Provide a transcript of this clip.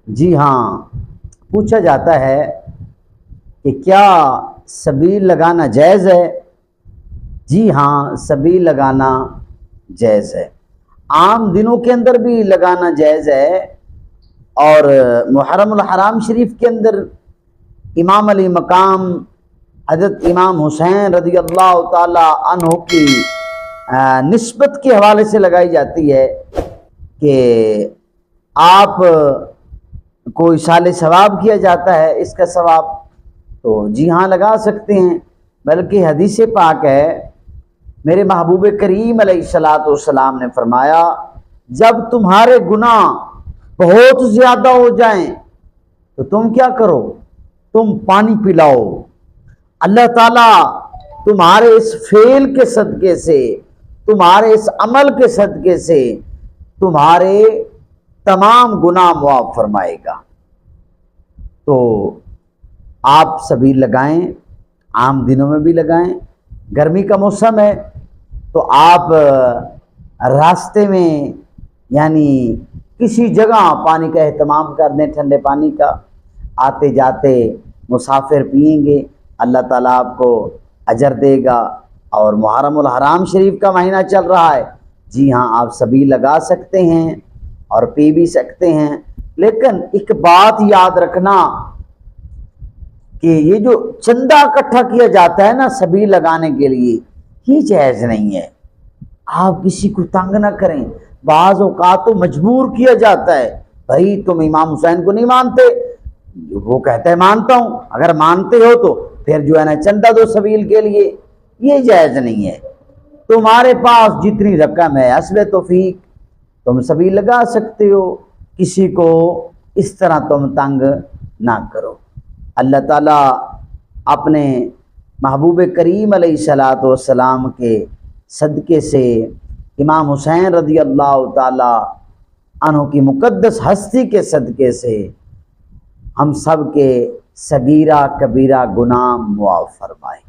جی ہاں، پوچھا جاتا ہے کہ کیا سبیل لگانا جائز ہے؟ جی ہاں، سبیل لگانا جائز ہے، عام دنوں کے اندر بھی لگانا جائز ہے، اور محرم الحرام شریف کے اندر امام علی مقام حضرت امام حسین رضی اللہ تعالی عنہ کی نسبت کے حوالے سے لگائی جاتی ہے کہ آپ کو اصال ثواب کیا جاتا ہے، اس کا ثواب، تو جی ہاں لگا سکتے ہیں۔ بلکہ حدیث پاک ہے، میرے محبوب کریم علیہ الصلوۃ والسلام نے فرمایا، جب تمہارے گناہ بہت زیادہ ہو جائیں تو تم کیا کرو؟ تم پانی پلاؤ۔ اللہ تعالیٰ تمہارے اس فعل کے صدقے سے، تمہارے اس عمل کے صدقے سے تمہارے تمام گناہ معاف فرمائے گا۔ تو آپ سبیل لگائیں، عام دنوں میں بھی لگائیں، گرمی کا موسم ہے تو آپ راستے میں یعنی کسی جگہ پانی کا اہتمام کر دیں، ٹھنڈے پانی کا، آتے جاتے مسافر پئیں گے، اللہ تعالیٰ آپ کو اجر دے گا۔ اور محرم الحرام شریف کا مہینہ چل رہا ہے، جی ہاں آپ سبیل لگا سکتے ہیں اور پی بھی سکتے ہیں، لیکن ایک بات یاد رکھنا کہ یہ جو چندہ اکٹھا کیا جاتا ہے نا سبیل لگانے کے لیے، یہ جائز نہیں ہے۔ آپ کسی کو تنگ نہ کریں، بعض اوقات تو مجبور کیا جاتا ہے، بھائی تم امام حسین کو نہیں مانتے، وہ کہتا ہے مانتا ہوں، اگر مانتے ہو تو پھر جو ہے نا چندہ دو سبیل کے لیے، یہ جائز نہیں ہے۔ تمہارے پاس جتنی رقم ہے حسب توفیق تم سبیل لگا سکتے ہو، کسی کو اس طرح تم تنگ نہ کرو۔ اللہ تعالیٰ اپنے محبوب کریم علیہ الصلوۃ والسلام کے صدقے سے، امام حسین رضی اللہ تعالی عنہ کی مقدس ہستی کے صدقے سے ہم سب کے صغیرہ کبیرہ گناہ معاف فرمائے۔